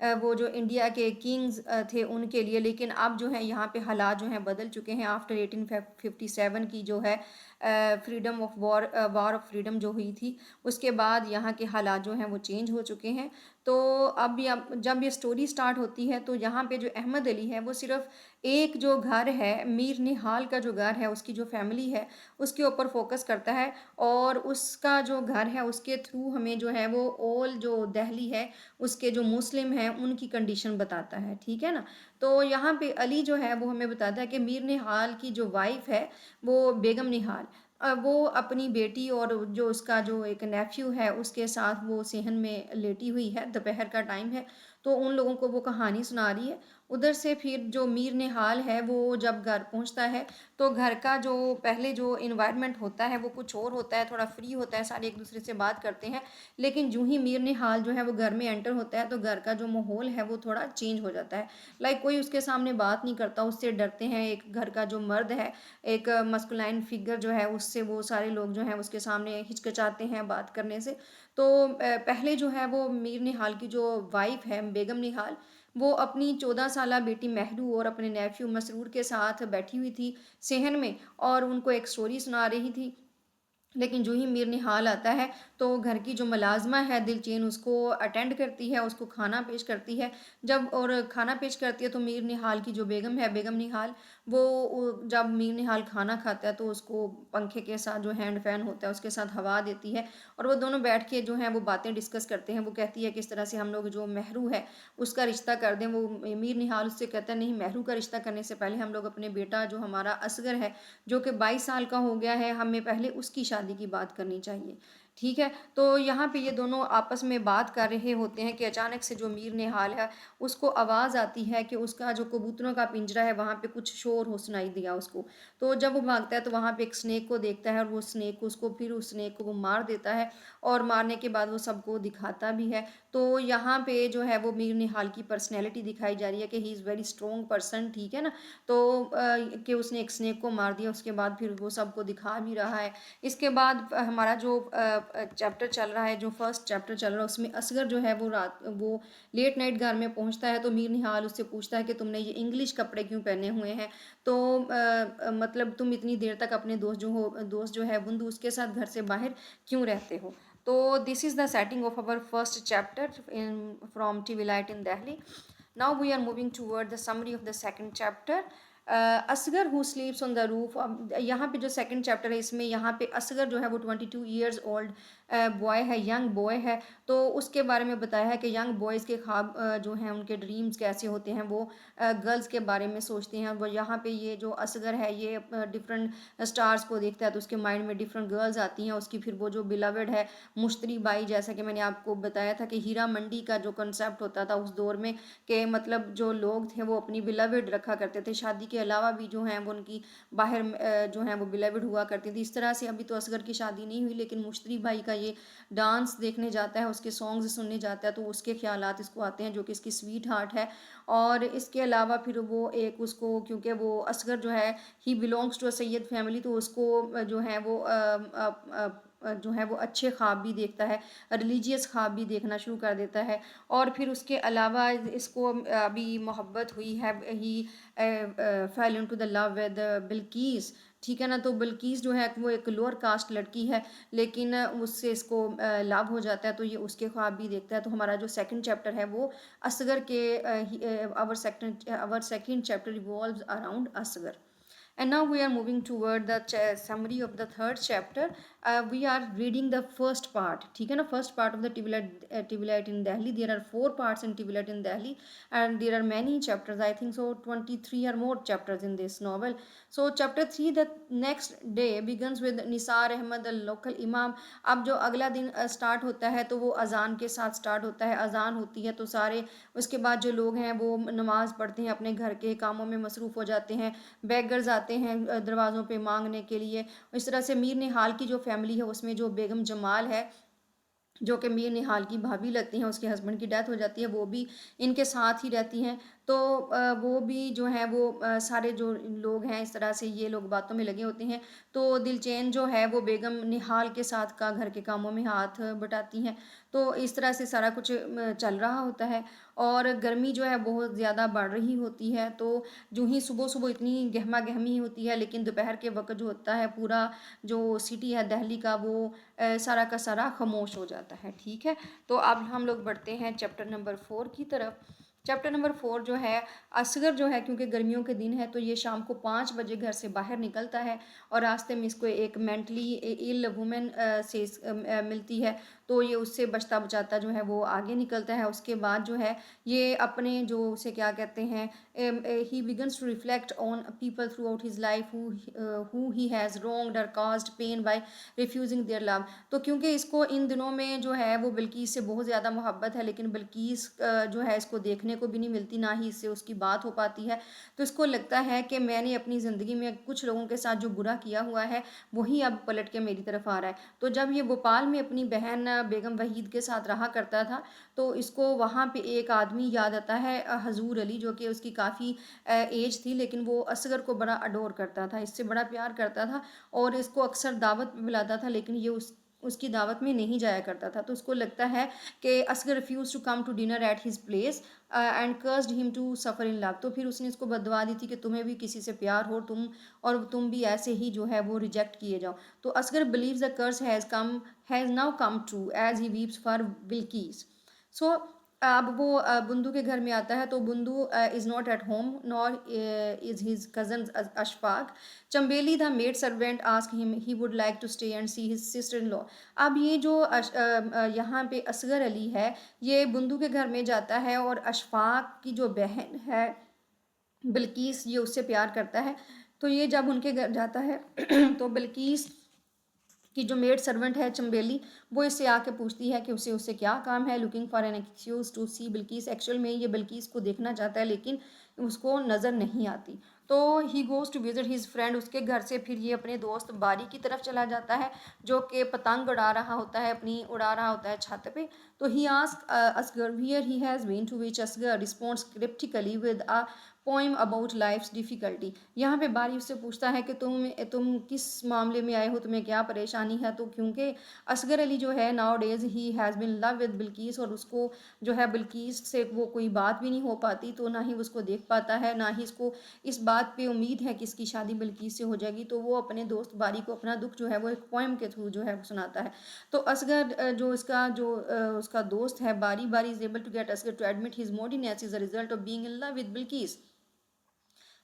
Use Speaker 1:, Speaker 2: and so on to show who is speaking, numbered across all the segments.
Speaker 1: वो जो इंडिया के किंग्स थे उनके लिए। लेकिन अब जो है यहाँ पे हालात जो हैं बदल चुके हैं आफ्टर 1857 की जो है freedom of war of freedom जो हुई थी, उसके बाद यहाँ के हालात जो हैं वो चेंज हो चुके हैं। तो जब ये स्टोरी स्टार्ट होती है तो यहाँ पे जो अहमद अली है वो सिर्फ एक जो घर है, मीर निहाल का जो घर है, उसकी जो फैमिली है उसके ऊपर फोकस करता है, और उसका जो घर है उसके थ्रू हमें जो है वो ऑल जो दिल्ली है उसके जो मुस्लिम हैं उनकी कंडीशन बताता है, ठीक है ना। तो यहाँ पे अली जो है वो हमें बताता है कि मीर निहाल की जो वाइफ है वो बेगम निहाल, वो अपनी बेटी और जो उसका जो एक नेफ्यू है उसके साथ वो सेहन में लेटी हुई है, दोपहर का टाइम है, तो उन लोगों को वो कहानी सुना रही है। उधर से फिर जो मीर निहाल है वो जब घर पहुंचता है तो घर का जो पहले जो इन्वायरमेंट होता है वो कुछ और होता है, थोड़ा फ्री होता है, सारे एक दूसरे से बात करते हैं। लेकिन जो ही मीर निहाल जो है वो घर में एंटर होता है तो घर का जो माहौल है वो थोड़ा चेंज हो जाता है। लाइक कोई उसके सामने बात नहीं करता, उससे डरते हैं। एक घर का जो मर्द है, एक मस्कुलाइन फिगर जो है, उससे वो सारे लोग जो हैं उसके सामने हिचकिचाते हैं बात करने से। तो पहले जो है वो मीर निहाल की जो वाइफ है बेगम निहाल, वो अपनी 14 साला बेटी महरू और अपने नेफ्यू मसरूर के साथ बैठी हुई थी सेहन में, और उनको एक स्टोरी सुना रही थी। लेकिन जो ही मीर निहाल आता है तो घर की जो मुलाजमा है दिलचैन उसको अटेंड करती है, उसको खाना पेश करती है। जब और खाना पेश करती है तो मीर निहाल की जो बेगम है, बेगम निहाल, वो जब मीर निहाल खाना खाता है तो उसको पंखे के साथ जो हैंड फैन होता है उसके साथ हवा देती है, और वो दोनों बैठ के जो हैं वो बातें डिस्कस करते हैं। वो कहती है किस तरह से हम लोग जो महरू है उसका रिश्ता कर दें। वो मीर निहाल उससे कहता है नहीं, महरू का रिश्ता करने से पहले हम लोग अपने बेटा जो हमारा असगर है जो कि 22 साल का हो गया है, हमें पहले उसकी शादी की बात करनी चाहिए, ठीक है। तो यहाँ पे ये दोनों आपस में बात कर रहे होते हैं कि अचानक से जो मीर निहाल है उसको आवाज़ आती है कि उसका जो कबूतरों का पिंजरा है वहाँ पे कुछ शोर हो सुनाई दिया उसको। तो जब वो भागता है तो वहाँ पे एक स्नेक को देखता है, और वो स्नेक उसको फिर उस स्नेक को वो मार देता है, और मारने के बाद वो सबको दिखाता भी है। तो यहाँ पे जो है वो मीर निहाल की पर्सनैलिटी दिखाई जा रही है कि he is very strong person, ठीक है ना। तो कि उसने एक स्नेक को मार दिया, उसके बाद फिर वो सबको दिखा भी रहा है। इसके बाद हमारा जो चैप्टर चल रहा है, जो फर्स्ट चैप्टर चल रहा है, उसमें असगर जो है वो लेट नाइट घर में पहुंचता है तो मीर निहाल उससे पूछता है कि तुमने ये इंग्लिश कपड़े क्यों पहने हुए हैं। तो मतलब तुम इतनी देर तक अपने दोस्त जो है बंधु उसके साथ घर से बाहर क्यों रहते हो। तो this is the setting of our first chapter in from Twilight in Delhi. Now we are moving toward the summary of the second chapter. Asghar who sleeps on the roof. अब यहाँ पे जो सेकंड चैप्टर है इसमें यहाँ पे असगर जो है वो 22 ईयर्स ओल्ड बॉय है, यंग बॉय है। तो उसके बारे में बताया है कि यंग बॉयज़ के ख्वाब जो हैं उनके ड्रीम्स कैसे होते हैं, वो गर्ल्स के बारे में सोचते हैं। वो यहाँ पे ये जो असगर है ये डिफरेंट स्टार्स को देखता है तो उसके माइंड में डिफरेंट गर्ल्स आती हैं उसकी। फिर वो जो बिलवड है मुश्तरी बाई, जैसा कि मैंने आपको बताया था कि हीरा मंडी का जो कंसेप्ट होता था उस दौर में, कि मतलब जो लोग थे वो अपनी बिलवड रखा करते थे, शादी के अलावा भी जो हैं वो उनकी बाहर जो हैं वो बिलवड हुआ करती थी। इस तरह से अभी तो असगर की शादी नहीं हुई, लेकिन मुश्तरी भाई का ये डांस देखने जाता है, उसके सॉन्ग्स सुनने जाता है, तो उसके ख्यालात इसको आते हैं जो कि इसकी स्वीट हार्ट है। और इसके अलावा फिर वो एक उसको, क्योंकि वो असगर जो है he belongs to a Syed family, तो उसको जो है वो जो है वो अच्छे ख्वाब भी देखता है, रिलीजियस ख्वाब भी देखना शुरू कर देता है। और फिर उसके अलावा इसको अभी मोहब्बत हुई है, he fell into the love with Bilkis, ठीक है ना। तो बिल्किस जो है वो एक लोअर कास्ट लड़की है, लेकिन उससे इसको लव हो जाता है, तो ये उसके ख्वाब भी देखता है। तो हमारा जो सेकंड चैप्टर है वो असगर के our second chapter revolves around Asghar. And now we are moving toward the summary of the third chapter. We are reading the first part. ठीक है ना, first part of the Tivilayat in Delhi. There are 4 parts in Tivilayat in Delhi, and there are many chapters. I think so 23 or more chapters in this novel. So chapter 3, the next day begins with Nisar Ahmad, the local imam. अब जो अगला दिन start होता है तो वो अजान के साथ स्टार्ट होता है। अजान होती है तो सारे उसके बाद जो लोग हैं वो नमाज़ पढ़ते हैं, अपने घर के कामों में मसरूफ़ हो जाते हैं। बेगर्स आते हैं दरवाज़ों पे मांगने के लिए। इस तरह से मीर निहाल की जो फैमिली है उसमें जो बेगम जमाल है जो कि मीर निहाल की भाभी लगती हैं, उसके हस्बैंड की डेथ हो जाती है, वो भी इनके साथ ही रहती हैं। तो वो भी जो है वो सारे जो लोग हैं इस तरह से ये लोग बातों में लगे होते हैं। तो दिलचैन जो है वो बेगम निहाल के साथ का घर के कामों में हाथ बटाती हैं। तो इस तरह से सारा कुछ चल रहा होता है। और गर्मी जो है बहुत ज़्यादा बढ़ रही होती है, तो जो ही सुबह सुबह इतनी गहमा गहमी होती है, लेकिन दोपहर के वक्त जो होता है पूरा जो सिटी है दिल्ली का वो सारा का सारा खामोश हो जाता है। ठीक है, तो अब हम लोग बढ़ते हैं चैप्टर नंबर 4 की तरफ। चैप्टर नंबर 4 जो है, असगर जो है क्योंकि गर्मियों के दिन है तो ये शाम को 5 बजे घर से बाहर निकलता है और रास्ते में इसको एक मेंटली इल वुमेन से मिलती है, तो ये उससे बचता बचाता जो है वो आगे निकलता है। उसके बाद जो है ये अपने जो उसे क्या कहते हैं, he begins to reflect on people throughout his life who he has wronged और caused pain by refusing their love. तो क्योंकि इसको इन दिनों में जो है वो बिल्किस से बहुत ज़्यादा मोहब्बत है, लेकिन बिल्किस जो है इसको देखने को भी नहीं मिलती, ना ही इससे उसकी बात हो पाती है। तो इसको लगता है कि मैंने अपनी ज़िंदगी में कुछ लोगों के साथ जो बुरा किया हुआ है वही अब पलट के मेरी तरफ आ रहा है। तो जब ये भोपाल में अपनी बहन बेगम वहीद के साथ रहा करता था, तो इसको वहाँ पे एक आदमी याद आता है, हजूर अली, जो कि उसकी काफ़ी एज थी, लेकिन वो असगर को बड़ा अडोर करता था, इससे बड़ा प्यार करता था और इसको अक्सर दावत पे बुलाता था, लेकिन ये उसकी दावत में नहीं जाया करता था। तो उसको लगता है कि Asghar refuse to come to dinner at his place and cursed him to suffer in love. तो फिर उसने इसको बददुआ दी थी कि तुम्हें भी किसी से प्यार हो, तुम भी ऐसे ही जो है वो रिजेक्ट किए जाओ। तो Asgar believes the curse has now come true as he weeps for Bilkis. So अब वो बुंदू के घर में आता है, तो Bundu is not at home nor is his cousin Ashfaq. Chambeli the maid servant ask him he would like to stay and see his sister in law. अब ये जो यहाँ पे असगर अली है, ये बुंदू के घर में जाता है और अशफाक की जो बहन है बिल्किस, ये उससे प्यार करता है। तो ये जब उनके घर जाता है तो बिल्किस कि जो मेड सर्वेंट है चंबेली, वो इससे आके पूछती है कि उससे क्या काम है, looking for an excuse to see Bilqis. Actual में ये बिल्किस को देखना चाहता है, लेकिन उसको नज़र नहीं आती। तो he goes to visit his friend. उसके घर से फिर ये अपने दोस्त बारी की तरफ चला जाता है, जो कि पतंग उड़ा रहा होता है छत पे। तो he ask Asgar where he has been, to which Asgar responds cryptically with a poem about life's difficulty. यहाँ पे बारी उससे पूछता है कि तुम किस मामले में आए हो, तुम्हें क्या परेशानी है। तो क्योंकि असगर अली जो है now days he has been love with Bilkis, और उसको जो है बिल्किस से वो कोई बात भी नहीं हो पाती, तो ना ही उसको देख पाता है, ना ही इसको इस बात पे उम्मीद है कि इसकी शादी बिल्किस से हो जाएगी। तो वो अपने दोस्त बारी को अपना दुख जो है वो एक पोइम के थ्रू जो है वो सुनाता है। तो असगर उसका दोस्त है Bari is able to get Asgar to admit his moodiness is a result of being in love with Bilkis.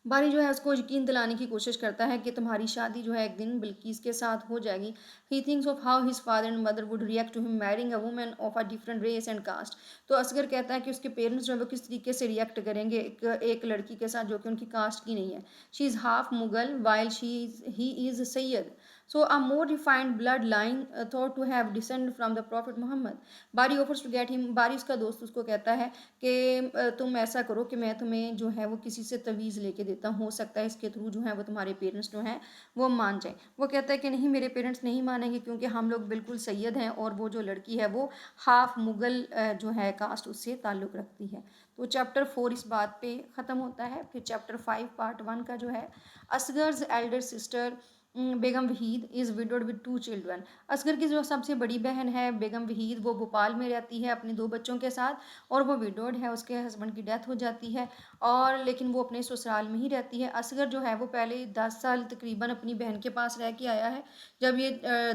Speaker 1: Bari जो है उसको यकीन दिलाने की कोशिश करता है कि तुम्हारी शादी जो है एक दिन बिल्किस के साथ हो जाएगी। He thinks of how his father and mother would react to him marrying a woman of a different race and caste. तो असगर कहता है कि उसके पेरेंट्स जो है वो किस तरीके से रिएक्ट करेंगे एक लड़की के साथ जो कि उनकी कास्ट की नहीं है। She is half Mughal while he is Syed, so a more refined bloodline thought to have descended from the prophet Muhammad. बारी offers to get him, बारी उसका दोस्त उसको कहता है कि तुम ऐसा करो कि मैं तुम्हें जो है वो किसी से तवीज़ लेके देता हूँ, हो सकता है इसके थ्रू जो है वो तुम्हारे पेरेंट्स जो हैं वो मान जाएं। वो कहता है कि नहीं, मेरे पेरेंट्स नहीं मानेंगे, क्योंकि हम लोग बिल्कुल सैयद हैं और वो जो लड़की है वो हाफ मुगल जो है कास्ट उससे ताल्लुक़ रखती है। तो चैप्टर 4 इस बात पे ख़त्म होता है। फिर चैप्टर 5 पार्ट 1 का जो है, Asgar's elder sister Begum Waheed is widowed with 2 children. Asgar की जो सबसे बड़ी बहन है बेगम वहीद, वो भोपाल में रहती है अपने 2 बच्चों के साथ, और वो विडोड है, उसके हस्बैंड की डेथ हो जाती है, और लेकिन वो अपने ससुराल में ही रहती है। असगर जो है वो पहले 10 साल तकरीबन अपनी बहन के पास रह के आया है। जब ये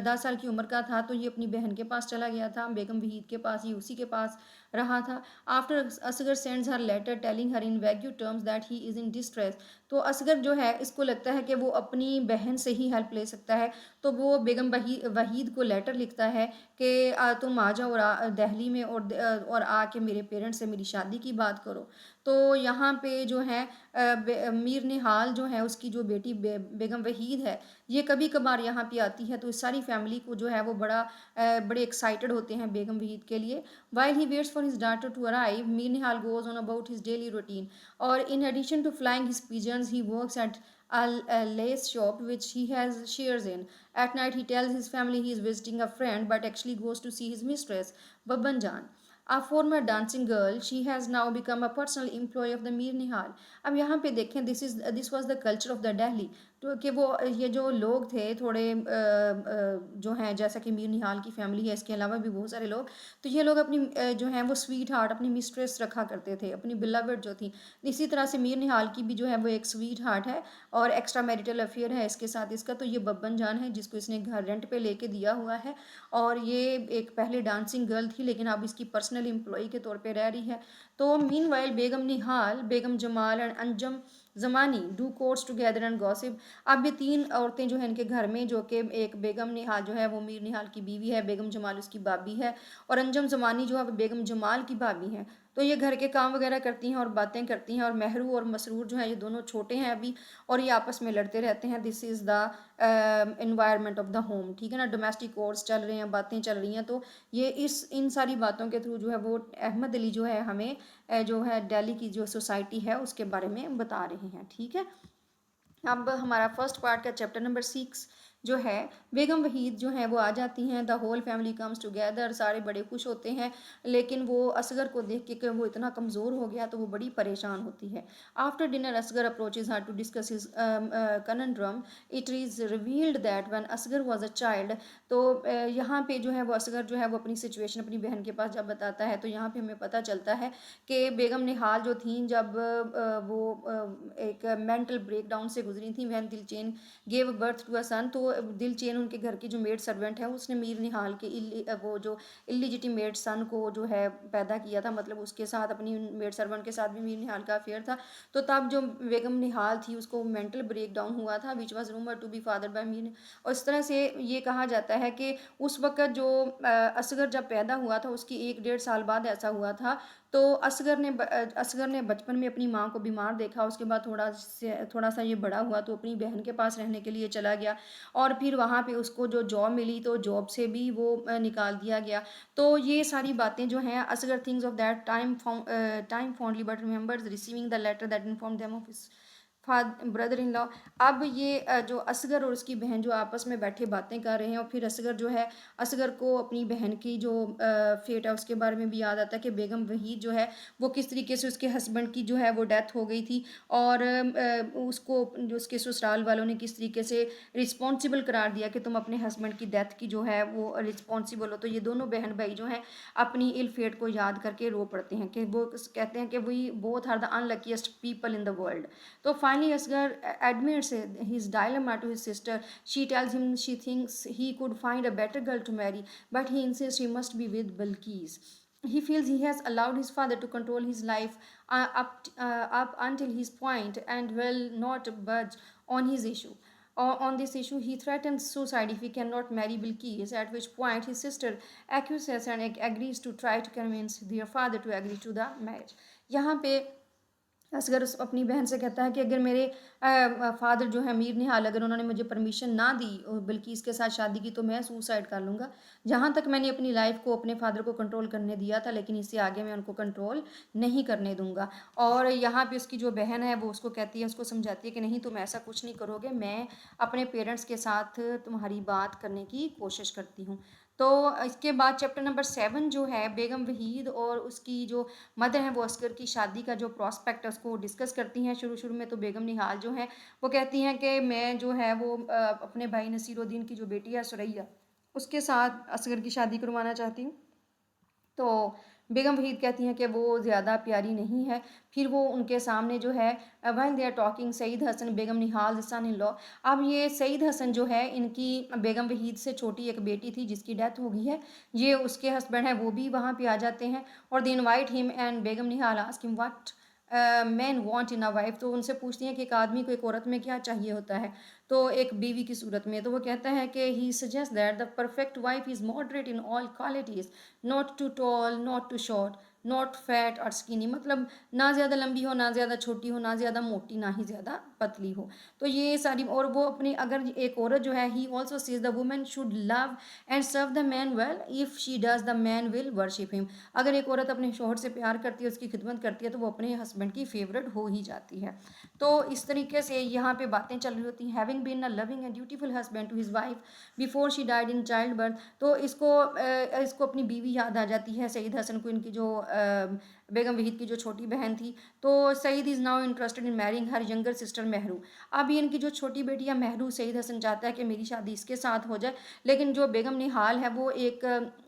Speaker 1: 10 साल की उम्र का था तो ये अपनी बहन के पास चला गया था, बेगम वहीद के पास, ये उसी के पास रहा था। After Asghar sends her letter telling her in vague terms that he is in distress. तो असगर जो है इसको लगता है कि वो अपनी बहन से ही हेल्प ले सकता है, तो वो बेगम वहीद को लेटर लिखता है कि तुम आ जाओ दिल्ली में और आके मेरे पेरेंट्स से मेरी शादी की बात करो। तो यहाँ पे जो है मीर निहाल जो है उसकी जो बेटी बेगम वहीद है, ये कभी कभार यहाँ पे आती है, तो इस सारी फैमिली को जो है वो बड़े एक्साइटेड होते हैं बेगम वहीद के लिए। While he waits for his daughter to arrive, Mir Nihal goes on about his daily routine, और in addition to flying his pigeons, he works at a lace shop which he has shares in. At night, he tells his family he is visiting a friend, but actually goes to see his mistress, Babban Jan. A former dancing girl, she has now become a personal employee of the Mir Nihal. अब यहाँ पे देखें, this was the culture of the Delhi. तो कि वो ये जो लोग थे थोड़े जो हैं, जैसा कि मीर निहाल की फैमिली है, इसके अलावा भी बहुत सारे लोग, तो ये लोग अपनी जो हैं वो स्वीट हार्ट, अपनी मिस्ट्रेस रखा करते थे, अपनी बिलवड जो थी। इसी तरह से मीर निहाल की भी जो है वो एक स्वीट हार्ट है और एक्स्ट्रा मैरिटल अफेयर है इसके साथ इसका। तो ये बब्बन जान है जिसको इसने घर रेंट पे लेके दिया हुआ है, और ये एक पहले डांसिंग गर्ल थी लेकिन अब इसकी पर्सनल एम्प्लॉय के तौर पे रह रही है। तो meanwhile Begum Nihal, Begum Jamal and Anjum Zamani do course together and gossip. अब ये तीन औरतें जो हैं इनके घर में, जो कि एक बेगम निहाल जो है वो मीर निहाल की बीवी है, बेगम जमाल उसकी भाभी है, और अंजम ज़मानी जो है वो बेगम जमाल की भाभी हैं। तो ये घर के काम वगैरह करती हैं और बातें करती हैं, और महरू और मसरूर जो है ये दोनों छोटे हैं अभी, और ये आपस में लड़ते रहते हैं। This is the environment of the home, ठीक है ना, डोमेस्टिक कोर्स चल रहे हैं, बातें चल रही हैं। तो ये इन सारी बातों के थ्रू जो है वो अहमद अली जो है हमें जो है दिल्ली की जो सोसाइटी है उसके बारे में बता रहे हैं, ठीक है। अब हमारा फर्स्ट पार्ट का चैप्टर नंबर 6 जो है, बेगम वहीद जो है वो आ जाती हैं, the whole family comes together, सारे बड़े खुश होते हैं, लेकिन वो असगर को देख के कि वो इतना कमज़ोर हो गया तो वो बड़ी परेशान होती है। After dinner Asgar approaches her to discuss his conundrum, it is revealed that when Asgar was a child. तो यहाँ पे जो है वो असगर जो है वो अपनी सिचुएशन अपनी बहन के पास जब बताता है, तो यहाँ पे हमें पता चलता है कि बेगम निहाल जो थी जब वो एक मेंटल ब्रेकडाउन से गुजरी थी, वहन दिलचैन गेव बर्थ टू अ सन। तो दिलचैन उनके घर की जो मेड सर्वेंट है उसने मीर निहाल के वो जो इलिजिटिमेट सन को जो है पैदा किया था, मतलब उसके साथ अपनी मेड सर्वेंट के साथ भी मीर निहाल का अफेयर था। तो तब जो बेगम निहाल थी उसको मेंटल ब्रेकडाउन हुआ था, which was rumour to be father by Mir. और इस तरह से ये कहा जाता है कि उस वक़्त जो असगर जब पैदा हुआ था उसकी 1 डेढ़ साल बाद ऐसा हुआ था। तो असगर ने बचपन में अपनी माँ को बीमार देखा, उसके बाद थोड़ा सा ये बड़ा हुआ तो अपनी बहन के पास रहने के लिए चला गया, और फिर वहाँ पे उसको जो जॉब मिली तो जॉब से भी वो निकाल दिया गया। तो ये सारी बातें जो हैं, Asghar things of that time fondly but remembers receiving the letter that inform them of his brother in law. अब ये जो असगर और उसकी बहन जो आपस में बैठे बातें कर रहे हैं, और फिर असगर जो है, असगर को अपनी बहन की जो फेट है उसके बारे में भी याद आता है कि बेगम वहीद जो है वो किस तरीके से उसके हस्बैंड की जो है वो डेथ हो गई थी, और उसको जो उसके ससुराल वालों ने किस तरीके से रिस्पॉन्सिबल करार दिया कि तुम अपने हस्बैंड की डेथ की जो है वो रिस्पॉन्सिबल हो। तो ये दोनों बहन भाई जो हैं अपनी इल फेट को याद करके रो पड़ते हैं, कि वो कहते हैं कि we both are the unluckiest people in the world. तो finally, Asghar admits his dilemma to his sister. She tells him she thinks he could find a better girl to marry, but he insists he must be with Balkis. He feels he has allowed his father to control his life up until his point and will not budge on his issue. On this issue, he threatens suicide if he cannot marry Bilqis, at which point his sister accuses and agrees to try to convince their father to agree to the marriage. यहाँ पे असगर अपनी बहन से कहता है कि अगर मेरे फादर जो है मीर निहाल, अगर उन्होंने मुझे परमिशन ना दी बिल्किस के साथ शादी की, तो मैं सुसाइड कर लूँगा। जहाँ तक मैंने अपनी लाइफ को अपने फादर को कंट्रोल करने दिया था, लेकिन इससे आगे मैं उनको कंट्रोल नहीं करने दूँगा। और यहाँ पे उसकी जो बहन है वो उसको कहती है, उसको समझाती है कि नहीं, तुम ऐसा कुछ नहीं करोगे, मैं अपने पेरेंट्स के साथ तुम्हारी बात करने की कोशिश करती हूँ। तो इसके बाद चैप्टर नंबर 7 जो है, बेगम वहीद और उसकी जो मदर हैं वो असगर की शादी का जो प्रॉस्पेक्ट है उसको डिस्कस करती हैं। शुरू शुरू में तो बेगम निहाल जो है वो कहती हैं कि मैं जो है वो अपने भाई नसीरुद्दीन की जो बेटी है सुरैया, उसके साथ असगर की शादी करवाना चाहती हूँ। तो बेगम वहीद कहती हैं कि वो ज़्यादा प्यारी नहीं है। फिर वो उनके सामने जो है, when they are talking Saeed Hasan Begum Nihal son in law. अब ये सईद हसन जो है इनकी बेगम वहीद से छोटी एक बेटी थी जिसकी डेथ हो गई है, ये उसके हस्बैंड हैं वो भी वहाँ पे आ जाते हैं, और they invite him and Begum Nihal ask him what man want in a wife. तो उनसे पूछती हैं कि एक आदमी को एक औरत में क्या चाहिए होता है, तो एक बीवी की सूरत में। तो वो कहता है कि he suggest that the perfect wife is moderate in all qualities, not too tall not too short, not fat और स्किनी, मतलब ना ज़्यादा लंबी हो ना ज़्यादा छोटी हो, ना ज़्यादा मोटी ना ही ज़्यादा पतली हो। तो ये सारी, और वो अपनी, अगर एक औरत जो है, he also says the women should love and serve the man well, if she does the man will worship him. अगर एक औरत अपने शोहर से प्यार करती है, उसकी खिदमत करती है, तो वो अपने हस्बैंड की फेवरेट हो ही जाती है। तो इस तरीके से यहाँ पे बातें चल रही होती हैं। Having been a loving and dutiful husband to his wife before she died in childbirth. तो इसको अपनी बीवी याद आ जाती है सईद हसन को, इनकी जो बेगम वहीद की जो छोटी बहन थी। तो Saeed is now interested in marrying her younger sister Mahru. अब ये इनकी जो छोटी बेटी है महरू, सईद हसन चाहता है कि मेरी शादी इसके साथ हो जाए, लेकिन जो बेगम निहाल है वो एक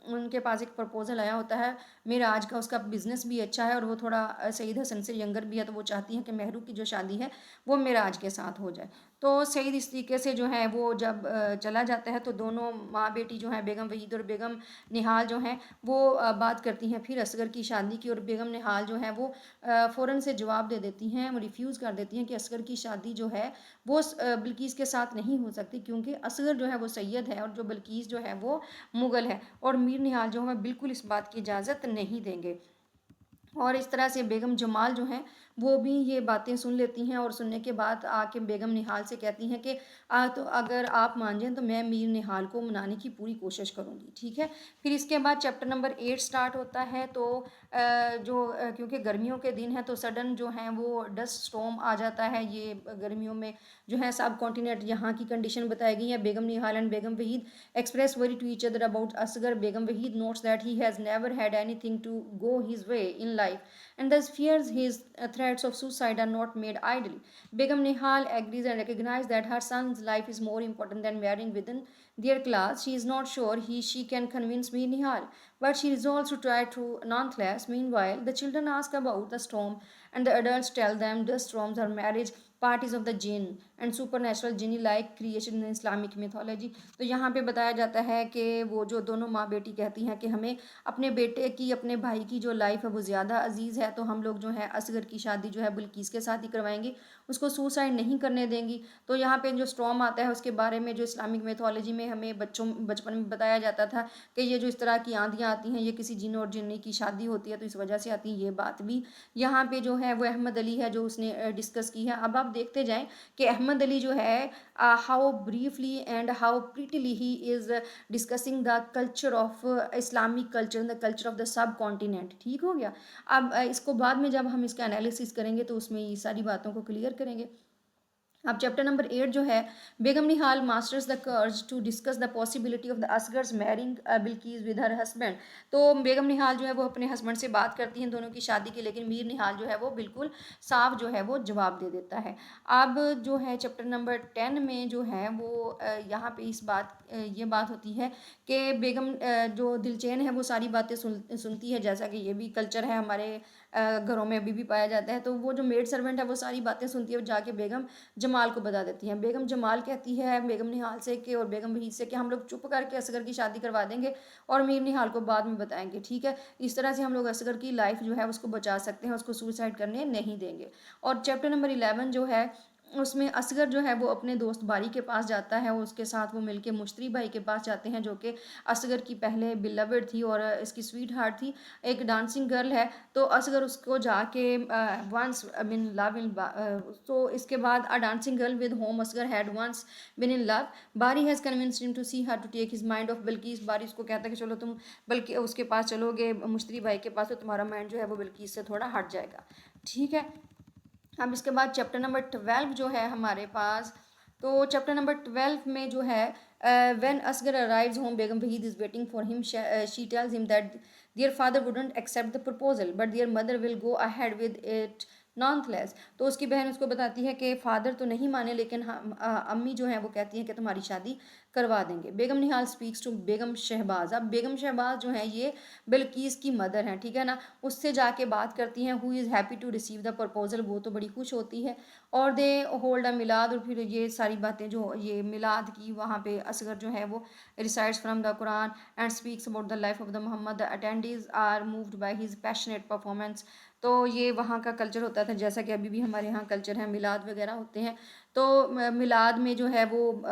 Speaker 1: उनके पास एक प्रपोजल आया होता है मेराज का, उसका बिजनेस भी अच्छा है और वो थोड़ा सईद हसन से यंगर भी है, तो वो चाहती हैं कि महरू की जो शादी है वो मेराज के साथ हो जाए। तो सईद इस तरीके से जो है वो जब चला जाता है तो दोनों माँ बेटी जो हैं बेगम वहीद और बेगम निहाल जो हैं वो बात करती हैं फिर असगर की शादी की, और बेगम निहाल जो है वो फ़ौरन से जवाब दे देती हैं, रिफ्यूज़ कर देती हैं कि असगर की शादी जो है वो बिल्किस के साथ नहीं हो सकती, क्योंकि असगर जो है वो सैयद है और जो बिल्किस जो है वो मुग़ल है, और मीर निहाल जो है बिल्कुल इस बात की इजाज़त नहीं देंगे। और इस तरह से बेगम जमाल जो हैं वो भी ये बातें सुन लेती हैं, और सुनने के बाद आके बेगम निहाल से कहती हैं कि तो अगर आप मान जाएं तो मैं मीर निहाल को मनाने की पूरी कोशिश करूँगी, ठीक है। फिर इसके बाद चैप्टर नंबर 8 स्टार्ट होता है। तो क्योंकि गर्मियों के दिन है तो सडन जो है वो डस्ट स्टॉर्म आ जाता है, ये गर्मियों में जो है सब कॉन्टिनेंट यहाँ की कंडीशन बताई गई है। Begum Nihal and Begum Waheed express worry to each other about Asghar. Begum Waheed notes that he has never had anything to go his way in life and thus fears his threats of suicide are not made idly. Begum Nihal agrees and recognizes that her son's life is more important than marrying within their class. She is not sure she can convince Mir Nihal, but she resolves to try to nonetheless. Meanwhile, the children ask about the storm, and the adults tell them dust storms are marriage parties of the jinn and supernatural jinni like creation in Islamic mythology. तो यहाँ पे बताया जाता है कि वो जो दोनों माँ बेटी कहती हैं कि हमें अपने बेटे की अपने भाई की जो लाइफ है वो ज़्यादा अजीज़ है, तो हम लोग जो है असगर की शादी जो है बिल्किस के साथ ही करवाएंगी, उसको सुसाइड नहीं करने देंगी। तो यहाँ पे जो स्टॉर्म आता है उसके बारे में जो इस्लामिक मैथोलॉजी में हमें बचपन में बताया जाता था कि ये जो इस तरह की आंधियाँ आती हैं ये किसी जिन और जिन्नी की शादी होती है, तो इस वजह से आती है। ये बात भी यहाँ पे जो है वो अहमद अली है जो उसने डिस्कस की है। अब आप देखते जाएं कि अहमद अली जो है how briefly and how prettily he is discussing the culture of Islamic culture, the culture of the subcontinent. ठीक हो गया। अब इसको बाद में जब हम इसका एनालिसिस करेंगे तो उसमें ये सारी बातों को क्लियर करेंगे। अब चैप्टर नंबर 8 जो है Begum Nihal musters the courage to discuss the possibility of the Asghar's marrying Bilqis with her husband. तो बेगम निहाल जो है वो अपने हस्बैंड से बात करती हैं दोनों की शादी की, लेकिन मीर निहाल जो है वो बिल्कुल साफ जो है वो जवाब दे देता है। अब जो है चैप्टर नंबर 10 में जो है वो यहाँ पे ये बात होती है कि बेगम जो दिलचैन है वो सारी बातें सुनती है, जैसा कि ये भी कल्चर है हमारे घरों में अभी भी पाया जाता है। तो वो जो मेड सर्वेंट है वो सारी बातें सुनती है, वो जाके बेगम जमाल को बता देती हैं। बेगम जमाल कहती है बेगम निहाल से कि और बेगम वहीद से कि हम लोग चुप करके असगर की शादी करवा देंगे और मीर निहाल को बाद में बताएंगे, ठीक है। इस तरह से हम लोग असगर की लाइफ जो है उसको बचा सकते हैं, उसको सुसाइड करने नहीं देंगे। और चैप्टर नंबर 11 जो है उसमें असगर जो है वो अपने दोस्त बारी के पास जाता है, उसके साथ वो मिलके मुश्तरी भाई के पास जाते हैं जो कि असगर की पहले बिलवड थी और इसकी स्वीट हार्ट थी, एक डांसिंग गर्ल है। तो असगर उसको जाके वंस बिन लव इन, तो इसके बाद a dancing girl with whom Asghar had once been in love, Bari has convinced him to see her to take his mind off Bilqis. Bari उसको कहता है कि चलो तुम बल्कि उसके पास चलोगे मुश्तरी भाई के पास तो तुम्हारा माइंड जो है वो बिल्किस से थोड़ा हट जाएगा, ठीक है। अब इसके बाद चैप्टर नंबर 12 जो है हमारे पास, तो चैप्टर नंबर 12 में जो है when Asghar arrives home Begum Waheed is waiting for him, she tells him that their father wouldn't accept the proposal but their mother will go ahead with it nonetheless. तो उसकी बहन उसको बताती है कि फादर तो नहीं माने लेकिन अम्मी जो है वो कहती हैं कि तुम्हारी शादी करवा देंगे। बेगम निहाल स्पीक्स टू बेगम शहबाज। अब बेगम शहबाज जो है ये बिल्किस की मदर हैं, ठीक है ना, उससे जाके बात करती हैं who is happy to receive the proposal, वो तो बड़ी खुश होती है। और दे होल्ड अ मिलाद, और फिर ये सारी बातें जो ये मिलाद की वहाँ पे असगर जो है वो recites from the Quran and speaks about the life of the Muhammad. The attendees are moved by his passionate performance. तो ये वहाँ का कल्चर होता था, जैसा कि अभी भी हमारे यहाँ कल्चर है, मिलाद वगैरह होते हैं। तो मिलाद में जो है वो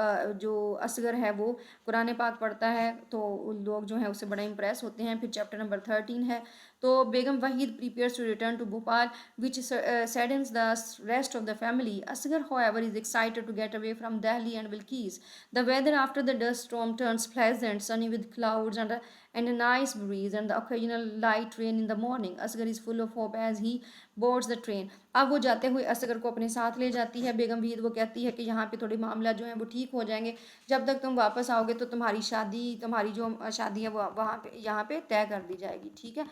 Speaker 1: जो असगर है वो कुरान पाक पढ़ता है, तो लोग जो हैं उससे बड़ा इम्प्रेस होते हैं। फिर चैप्टर नंबर 13 है, तो Begum Waheed prepares to return to Bhopal which saddens the rest of the family. Asghar however is excited to get away from Delhi and Bilkis. The weather after the dust storm turns pleasant, sunny with clouds and a nice breeze and the occasional light rain in the morning. Asghar is full of hope as he boards the train. अब वो जाते हुए असगर को अपने साथ ले जाती है बेगम वहीद। वो कहती है कि यहाँ पे थोड़े मामला जो है वो ठीक हो जाएंगे, जब तक तुम वापस आओगे तो तुम्हारी जो शादी है वो वहाँ पे यहाँ पे तय कर दी जाएगी, ठीक है।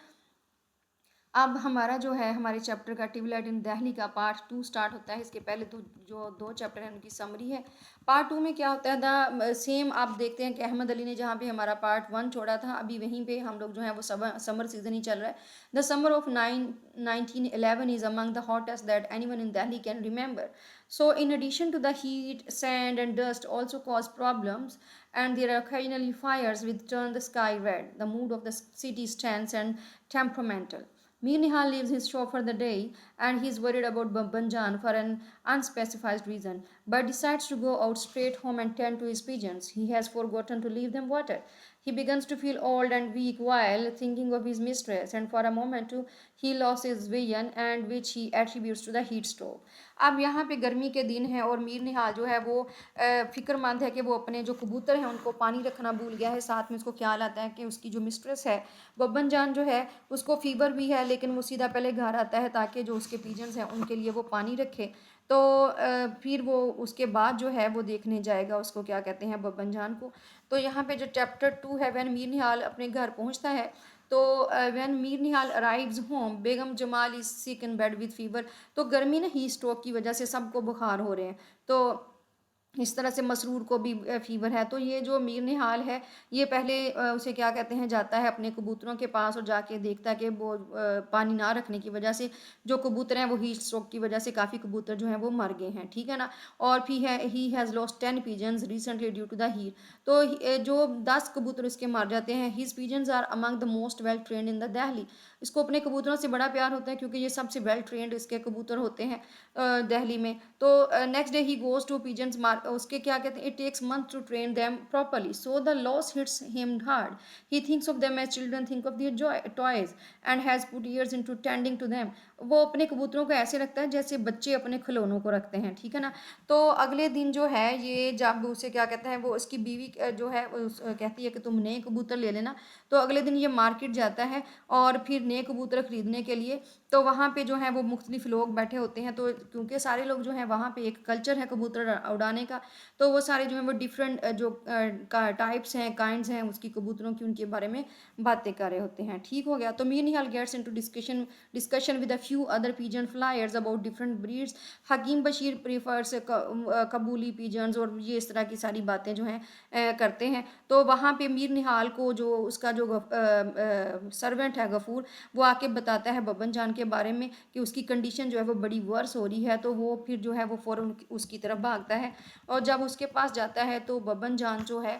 Speaker 1: अब हमारा जो है हमारे चैप्टर का ट्यूबलाइट इन दिल्ली का पार्ट 2 स्टार्ट होता है। इसके पहले तो जो दो चैप्टर हैं उनकी समरी है। पार्ट 2 में क्या होता है, द सेम आप देखते हैं कि अहमद अली ने जहाँ पे हमारा पार्ट 1 छोड़ा था, अभी वहीं पे हम लोग जो है वो समर सीजन ही चल रहा है। The summer of 1911 is among the hottest that anyone in Delhi can remember. So in addition to the heat, sand and dust also cause problems, and there are occasionally fires which turn the sky red. The mood of the city is tense and temperamental. Mir Nihal leaves his shop for the day and he is worried about Banjan for an unspecified reason, but decides to go out straight home and tend to his pigeons. He has forgotten to leave them water. He begins to feel old and weak while thinking of his mistress, and for a moment too, he loses his vision, and which he attributes to the heat stove. अब यहाँ पे गर्मी के दिन है और मीर निहाल जो है वो फिक्रमंद है कि वो अपने जो कबूतर हैं उनको पानी रखना भूल गया है। साथ में उसको ख्याल आता है कि उसकी जो मिस्ट्रेस है बब्बन जान जो है उसको फीवर भी है, लेकिन वो सीधा पहले घर आता है ताकि जो उसके पीजन्स हैं उनके लिए वो पानी रखे। तो फिर वो उसके बाद जो है वो देखने जाएगा उसको क्या कहते हैं बब्बन जान को। तो यहाँ पे जो चैप्टर 2 है, वैन मीर निहाल अपने घर पहुँचता है तो when Mir Nihal arrives home Begum Jamal is sick in bed with fever. तो गर्मी ना ही स्ट्रोक की वजह से सबको बुखार हो रहे हैं। तो इस तरह से मसरूर को भी फीवर है। तो ये जो मीर निहाल है ये पहले उसे क्या कहते हैं जाता है अपने कबूतरों के पास और जाके देखता है कि वो पानी ना रखने की वजह से जो कबूतर हैं वो हीट स्ट्रोक की वजह से काफ़ी कबूतर जो हैं वो मर गए हैं, ठीक है ना। और फिर है he has lost 10 pigeons recently due to the heat. तो जो 10 कबूतर इसके मर जाते हैं। His pigeons are among the most well trained in the Delhi. इसको अपने कबूतरों से बड़ा प्यार होता है क्योंकि ये सबसे वेल ट्रेंड इसके कबूतर होते हैं दिल्ली में। तो next day he goes to pigeons मार उसके क्या कहते हैं it takes month to train them properly, so the loss hits him hard. He thinks of them as children think of their toys and has put years into tending to them. वो अपने कबूतरों को ऐसे रखता है जैसे बच्चे अपने खिलौनों को रखते हैं, ठीक है ना। तो अगले दिन जो है ये जब उसे क्या कहते हैं वो उसकी बीवी जो है कहती है कि तुम नए कबूतर ले लेना। तो अगले दिन ये मार्केट जाता है और फिर नए कबूतर खरीदने के लिए। तो वहाँ पे जो है वो मुख्तलिफ लोग बैठे होते हैं। तो क्योंकि सारे लोग जो हैं वहाँ पे एक कल्चर है कबूतर उड़ाने का, तो वो सारे जो हैं वो डिफरेंट जो टाइप्स हैं काइंड्स हैं उसकी कबूतरों की उनके बारे में बातें कर रहे होते हैं, ठीक हो गया। तो Mir Nihal gets into discussion with a few other pigeon flyers about different breeds. Hakim Bashir prefers Kabuli pigeons और ये इस तरह की सारी बातें जो हैं करते हैं। तो वहाँ पे मीर निहाल को जो उसका जो सर्वेंट है गफूर वो आके बताता है बब्बन जान के बारे में कि उसकी कंडीशन जो है वो बड़ी वर्स हो रही है। तो वो फिर जो है वो फ़ौरन उसकी तरफ भागता है और जब उसके पास जाता है तो बब्बन जान जो है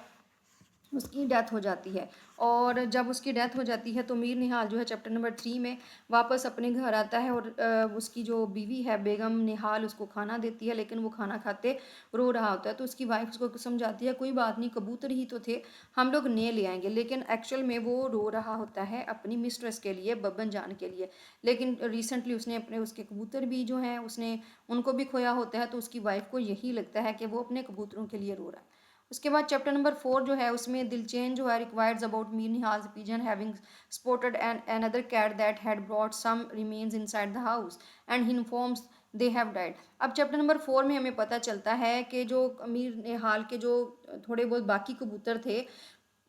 Speaker 1: उसकी डेथ हो जाती है। और जब उसकी डेथ हो जाती है तो मीर निहाल जो है चैप्टर नंबर 3 में वापस अपने घर आता है और उसकी जो बीवी है बेगम निहाल उसको खाना देती है, लेकिन वो खाना खाते रो रहा होता है। तो उसकी वाइफ उसको समझाती है कोई बात नहीं कबूतर ही तो थे, हम लोग नए ले आएंगे। लेकिन एक्चुअल में वो रो रहा होता है अपनी मिस्ट्रेस के लिए बब्बन जान के लिए। लेकिन रिसेंटली उसने अपने उसके कबूतर भी जो हैं उसने उनको भी खोया होता है। तो उसकी वाइफ को यही लगता है कि वो अपने कबूतरों के लिए रो रहा है। उसके बाद चैप्टर नंबर 4 जो है उसमें दिलचैन जो है requires about Mir Nihal pigeon having spotted an another cat that had brought some remains inside the house and he informs they have died. अब चैप्टर नंबर 4 में हमें पता चलता है कि जो मीर निहाल के जो थोड़े बहुत बाकी कबूतर थे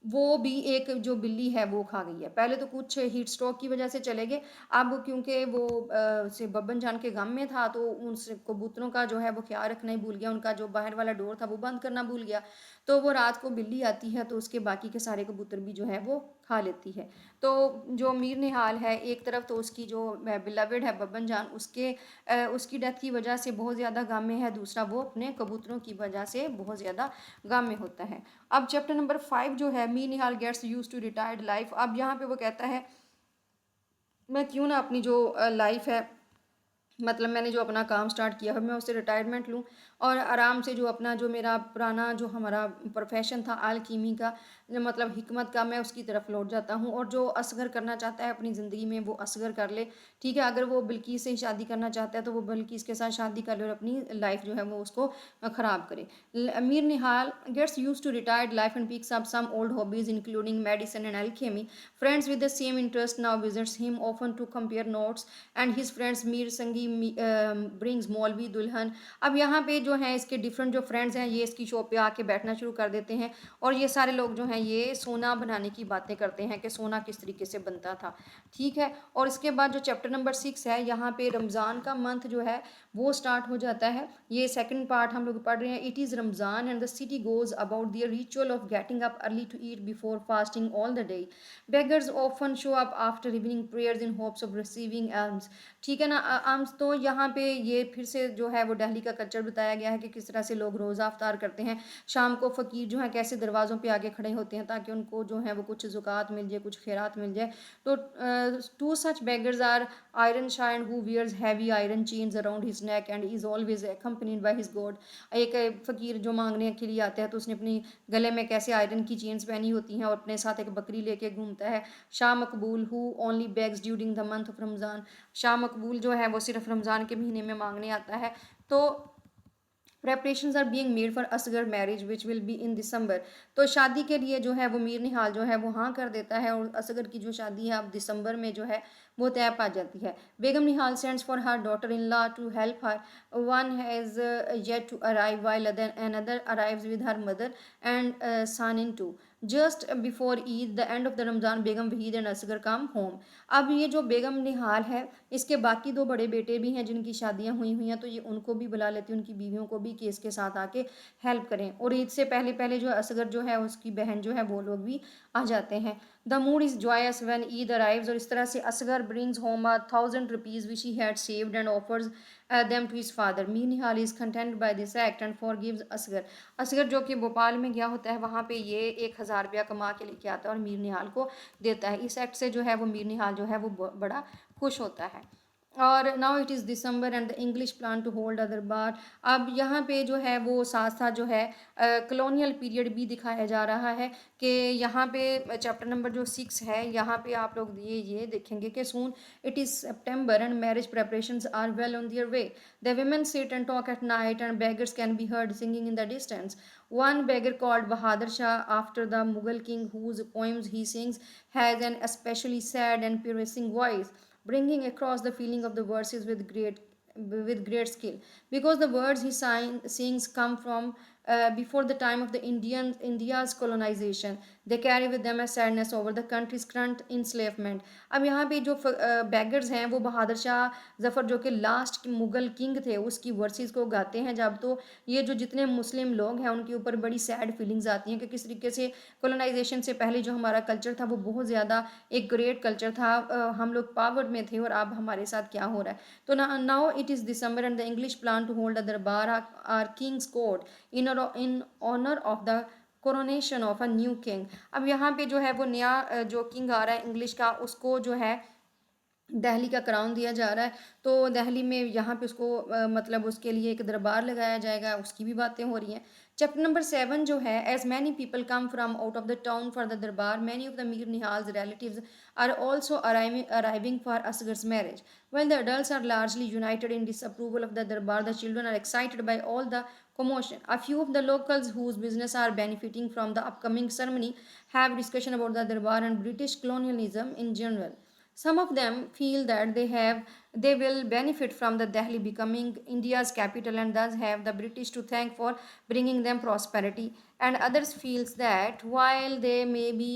Speaker 1: वो भी एक जो बिल्ली है वो खा गई है। पहले तो कुछ हीट स्ट्रोक की वजह से चले गए। अब क्योंकि वो से बब्बन जान के गम में था तो उन कबूतरों का जो है वो ख्याल रखना ही भूल गया, उनका जो बाहर वाला डोर था वो बंद करना भूल गया। तो वो रात को बिल्ली आती है तो उसके बाकी के सारे कबूतर भी जो है वो खा लेती है। तो जो मीर निहाल है एक तरफ तो उसकी जो बिलवेड है बब्बन जान उसकी डेथ की वजह से बहुत ज़्यादा गम में है, दूसरा वो अपने कबूतरों की वजह से बहुत ज़्यादा गम में होता है। अब चैप्टर नंबर 5 जो है Mir Nihal gets used to retired life. अब यहाँ पे वो कहता है मैं क्यों ना अपनी जो लाइफ है मतलब मैंने जो अपना काम स्टार्ट किया है मैं उससे रिटायरमेंट लूँ और आराम से जो अपना जो मेरा पुराना जो हमारा प्रोफेशन था अलकीमी का जो मतलब हिकमत का मैं उसकी तरफ लौट जाता हूँ। और जो असगर करना चाहता है अपनी ज़िंदगी में वो असगर कर ले, ठीक है। अगर वो बिल्किस से शादी करना चाहता है तो वो बिल्किस के साथ शादी कर ले और अपनी लाइफ जो है वो उसको ख़राब करे। Mir Nihal gets used to retired life and picks up some old hobbies including medicine and alchemy. Friends with the same interest now visits him often to compare notes, and his friends Mir Sangi brings मौलवी दुल्हन। अब यहाँ पे जो है इसके different जो friends हैं ये इसकी शॉप पे आके बैठना शुरू कर देते हैं और ये सारे लोग जो हैं ये सोना बनाने की बातें करते हैं कि सोना किस तरीके से बनता था, ठीक है। और इसके बाद जो चैप्टर नंबर 6 है यहाँ पे रमज़ान का मंथ जो है वो स्टार्ट हो जाता है। ये सेकंड पार्ट हम लोग पढ़ रहे हैं। It is Ramzan and the city goes about their ritual of getting up early to eat before fasting all the day. Beggars often show up after evening prayers in hopes of receiving alms, ठीक है ना। Arms तो यहाँ पे ये फिर से जो है वो दिल्ली का कल्चर बताया गया है कि किस तरह से लोग रोज़ा अफ्तार करते हैं। शाम को फ़कीर जो है कैसे दरवाज़ों पे आके खड़े होते हैं ताकि उनको जो है वो कुछ ज़ुकात मिल जाए, कुछ खैरात मिल जाए। तो two such beggars are iron shine who wears heavy iron chains around his neck and is always accompanied by his god. एक फ़कीर जो मांगने के लिए आता है तो उसने अपनी गले में कैसे आयरन की चेन्स पहनी होती हैं और अपने साथ एक बकरी लेके घूमता है। शाह मकबूल who only bags during the month of Ramzan. Shah मकबूल जो है वो सिर्फ रमज़ान के महीने में मांगने आता है। तो preparations are being made for Asghar marriage which will be in December. तो शादी के लिए जो है वो मीर निहाल जो है वो हाँ कर देता है और असगर की जो शादी है अब दिसंबर में जो है वो तय पा जाती है। Begum Nihal sends for her daughter in law to help her. One has yet to arrive while another arrives with her mother and son in tow. Just before Eid the end of the Ramzan Begum Waheed and Asghar come home. अब ये जो बेगम निहाल है इसके बाकी दो बड़े बेटे भी हैं जिनकी शादियां हुई हुई हैं तो ये उनको भी बुला लेती हैं, उनकी बीवियों को भी कि इसके साथ आके हेल्प करें। और ईद से पहले पहले जो असगर जो है उसकी बहन जो है वो लोग भी आ जाते हैं। The mood is joyous when Eid arrives. और इस तरह से Asgar brings home ₹1000 which he had saved and offers them to his father. Mir Nihal is content by this act and forgives Asgar. Asgar जो कि भोपाल में गया होता है वहाँ पे ये 1000 रुपया कमा के लेके आता है और मीर निहाल को देता है। इस एक्ट से जो है वो मीर निहाल जो है वो बड़ा खुश होता है। और now it is December and the English plan to hold a durbar. अब यहाँ पे जो है वो साथ साथ जो है कॉलोनियल पीरियड भी दिखाया जा रहा है कि यहाँ पे चैप्टर नंबर जो 6 है यहाँ पे आप लोग ये देखेंगे कि soon it is September and marriage preparations are well on their way. The women sit and talk at night and beggars can be heard singing in the distance. One beggar called Bahadur Shah after the Mughal king whose poems he sings has an especially sad and piercing voice, bringing across the feeling of the verses with great skill. Because the words he sings come from before the time of the India's colonization, they carry with them a sadness over the country's current enslavement. अब यहाँ पे जो beggars हैं वो बहादुर शाह जफ़र जो कि last Mughal king थे उसकी वर्सेस को गाते हैं जब तो ये जो जितने मुस्लिम लोग हैं उनके ऊपर बड़ी सैड फीलिंग्स आती हैं कि किस तरीके से कॉलोनाइजेशन से पहले जो हमारा कल्चर था वो बहुत ज़्यादा एक ग्रेट कल्चर था, हम लोग पावर में थे और अब हमारे साथ क्या हो रहा है। तो now it is December and the English plan to hold a durbar or king's court in honour of the coronation of a new king. अब यहाँ पे जो है वो नया जो किंग आ रहा है इंग्लिश का उसको जो है दिल्ली का क्राउन दिया जा रहा है। तो दिल्ली में यहाँ पे उसको मतलब उसके लिए एक दरबार लगाया जाएगा, उसकी भी बातें हो रही हैं। चैप्टर नंबर 7 जो है as many people come from out of the town for the durbar many of the Mir Nihal's relatives are also arriving for Asghar's marriage. While the adults are largely united in disapproval of the darbar, the children are excited by all the commotion. A few of the locals whose business are benefiting from the upcoming ceremony have discussion about the darbar and British colonialism in general. Some of them feel that they will benefit from the Delhi becoming India's capital and thus have the British to thank for bringing them prosperity. And others feels that while they may be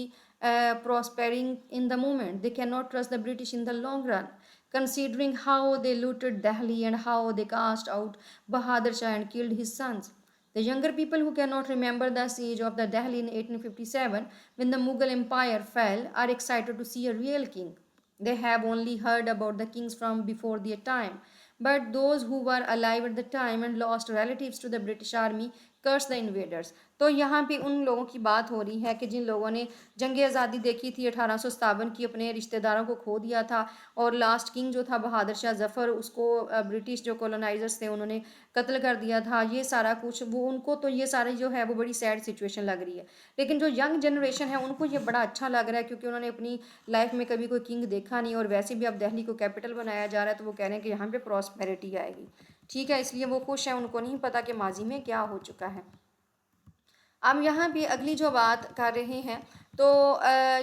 Speaker 1: prospering in the moment, they cannot trust the British in the long run, considering how they looted Delhi and how they cast out Bahadur Shah and killed his sons. The younger people who cannot remember the siege of the Delhi in 1857 when the Mughal Empire fell are excited to see a real king. They have only heard about the kings from before their time. But those who were alive at the time and lost relatives to the British army curse the invaders. तो यहाँ पे उन लोगों की बात हो रही है कि जिन लोगों ने जंग आज़ादी देखी थी 1857 की, अपने रिश्तेदारों को खो दिया था और लास्ट किंग जो था बहादुर शाह जफ़र उसको ब्रिटिश जो कॉलोनाइजर्स थे उन्होंने कत्ल कर दिया था, ये सारा कुछ वो उनको तो ये सारी जो है वो बड़ी सैड सिचुएशन लग रही है। लेकिन जो यंग जनरेशन है उनको ये बड़ा अच्छा लग रहा है क्योंकि उन्होंने अपनी लाइफ में कभी कोई किंग देखा नहीं और वैसे भी अब दिल्ली को कैपिटल बनाया जा रहा है तो वो कह रहे हैं कि यहाँ पे प्रॉस्पेरिटी आएगी, ठीक है, इसलिए वो खुश हैं। उनको नहीं पता कि माजी में क्या हो चुका है। अब यहाँ पे अगली जो बात कर रहे हैं तो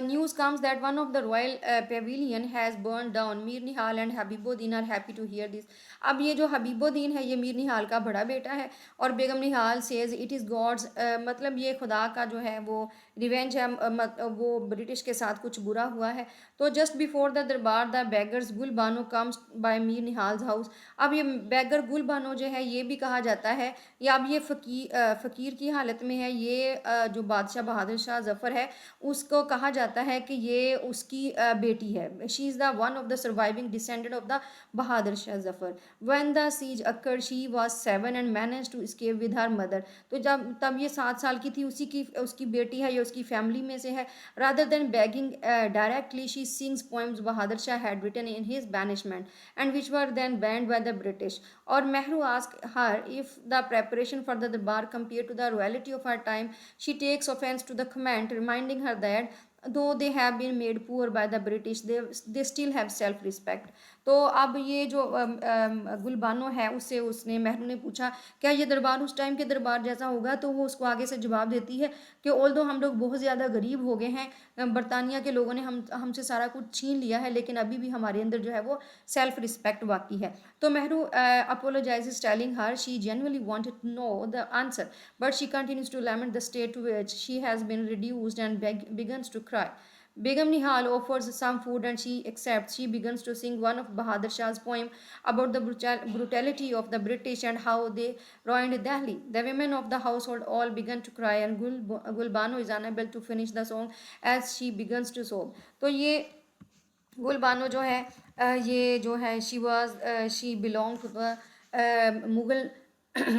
Speaker 1: news comes that one of the royal pavilion has burn down. Mir Nihal and Habibuddin are happy to hear this. अब ये जो हबीबुद्दीन है ये मीर निहाल का बड़ा बेटा है, और बेगम निहाल सेज इट इज़ गॉड्स, मतलब ये खुदा का जो है वो रिवेंज है, वो ब्रिटिश के साथ कुछ बुरा हुआ है। तो just before the durbar the beggars Gul Bano comes by Mir Nihal's house. अब ये बेगर गुल बानो जो है ये भी कहा जाता है, या अब ये फ़कीर की हालत में है, ये जो बादशाह बहादुर शाह जफ़र है उसको कहा जाता है कि ये उसकी बेटी है। She is the one of the surviving descendant of the Bahadur Shah Zafar. When the siege occur she was 7 and manage to escape with her mother. तो जब तब ये 7 साल की थी, उसी की उसकी बेटी है, ये उसकी फैमिली में से है। Rather than begging directly she sings poems Bahadur Shah had written in his banishment and which were then banned by the British. Or Mehru asked her if the preparation for the Darbar compared to the royalty of her time. She takes offense to the comment, reminding her that though they have been made poor by the British, they still have self respect. तो अब ये जो गुलबानो है उससे उसने मेहरू ने पूछा क्या ये दरबार उस टाइम के दरबार जैसा होगा, तो वो उसको आगे से जवाब देती है कि ऑल दो हम लोग बहुत ज़्यादा गरीब हो गए हैं, बरतानिया के लोगों ने हमसे सारा कुछ छीन लिया है, लेकिन अभी भी हमारे अंदर जो है वो सेल्फ रिस्पेक्ट बाकी है। तो Mehru apologises telling her she genuinely wanted to know the answer, but she continues to lament the state to which she has been reduced and begins to cry. Begum Nihal offers some food and she accepts. She begins to sing one of Bahadur Shah's poem about the brutality of the British and how they ruined Delhi. The women of the household all begin to cry and Gulbano is unable to finish the song as she begins to sob. तो ये गुलबानो जो है ये जो है she belong to the Mughal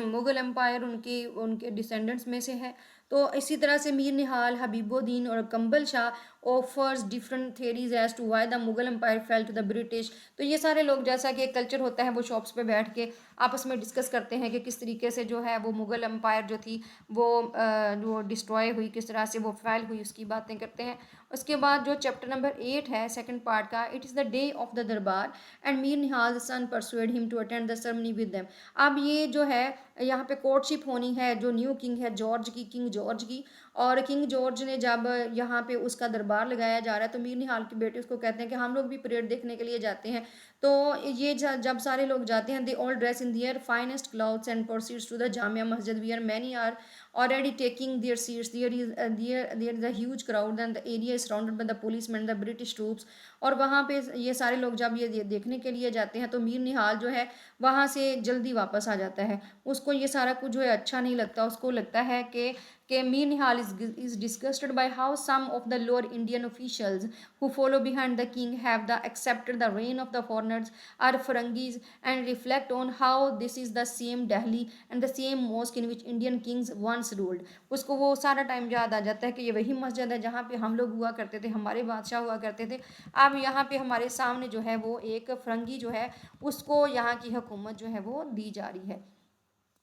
Speaker 1: Mughal empire, उनकी उनके descendants में से है। तो इसी तरह से मीर निहाल, हबीबुद्दीन और Kamal Shah offers different theories as to why the Mughal empire fell to the British. तो ये सारे लोग, जैसा कि एक कल्चर होता है, वो शॉप्स पे बैठ के आपस में डिस्कस करते हैं कि किस तरीके से जो है वो मुग़ल एम्पायर जो थी वो डिस्ट्रॉय हुई, किस तरह से वो फेल हुई, उसकी बातें करते हैं। उसके बाद जो चैप्टर नंबर 8 है सेकंड पार्ट का, it is the day of the durbar and Mir Nihal son persuade him to attend the ceremony with them. अब ये जो है यहाँ पे कोर्टशिप होनी है जो न्यू किंग है जॉर्ज की, किंग जॉर्ज की। और किंग जॉर्ज ने जब यहाँ पे उसका दरबार लगाया जा रहा है तो मीर निहाल के बेटे उसको कहते हैं कि हम लोग भी परेड देखने के लिए जाते हैं। तो ये जब सारे लोग जाते हैं, they all dress in their finest clothes and proceeds to the Jamia Masjid where many are already taking their seats. There is a huge crowd and the area is surrounded by the policemen, the British troops. और वहाँ पे ये सारे लोग जब ये देखने के लिए जाते हैं तो मीर निहाल जो है वहाँ से जल्दी वापस आ जाता है। उसको ये सारा कुछ जो है अच्छा नहीं लगता, उसको लगता है कि Mir Nihal is disgusted by how some of the lower Indian officials who follow behind the king have accepted the reign of the foreigners are Farangis and reflect on how this is the same Delhi and the same mosque in which Indian kings once ruled. उसको वो सारा time याद आ जाता है कि ये वही मस्जिद है जहाँ पे हम लोग हुआ करते थे, हमारे बादशाह हुआ करते थे। अब यहाँ पे हमारे सामने जो है वो एक फरंगी जो है उसको यहाँ की हुकूमत जो है वो दी जा रही है।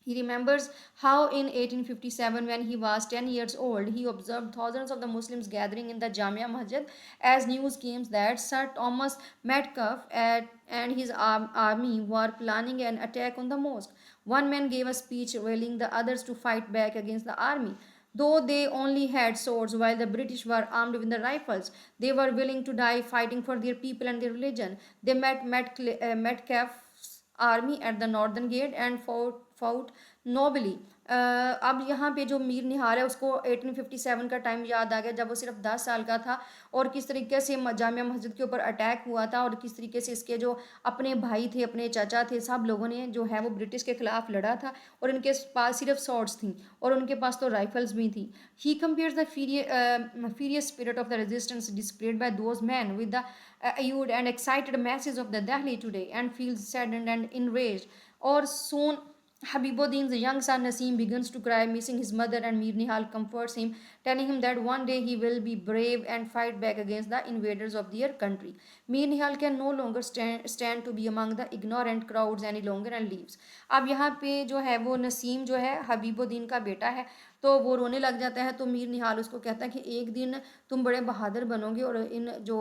Speaker 1: He remembers how in 1857 when he was 10 years old he observed thousands of the Muslims gathering in the Jamia Masjid as news came that Sir Thomas Metcalfe and his army were planning an attack on the mosque. One man gave a speech rallying the others to fight back against the army. Though they only had swords while the British were armed with the rifles, they were willing to die fighting for their people and their religion. They met Metcalfe's army at the northern gate and fought nobly. अब यहाँ पे जो मीर निहाल है उसको 1857 का time याद आ गया जब वो सिर्फ 10 साल का था, और किस तरीके से जामिया मस्जिद के ऊपर अटैक हुआ था, और किस तरीके से इसके जो अपने भाई थे, अपने चाचा थे, सब लोगों ने जो है वो ब्रिटिश के खिलाफ लड़ा था, और इनके पास सिर्फ सॉर्ड्स थी और उनके पास तो राइफल्स भी थी। He compares the furious spirit of the resistance displayed by those men with the awed and excited masses of the Delhi today and feels saddened and enraged. Or soon Habibuddin's young son Nasim begins to cry, missing his mother, and Mir Nihal comforts him, telling him that one day he will be brave and fight back against the invaders of their country. Mir Nihal can no longer stand to be among the ignorant crowds any longer and leaves. अब यहाँ पे जो है वो नसीम जो है हबीबुद्दीन का बेटा है, तो वो रोने लग जाता है। तो मीर निहाल उसको कहता है कि एक दिन तुम बड़े बहादुर बनोगे और इन जो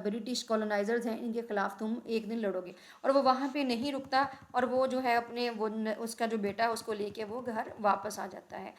Speaker 1: ब्रिटिश कॉलोनाइजर्स हैं इनके खिलाफ तुम एक दिन लड़ोगे। और वो वहाँ पे नहीं रुकता और वो जो है अपने वो उसका जो बेटा है उसको लेके वो घर वापस आ जाता है।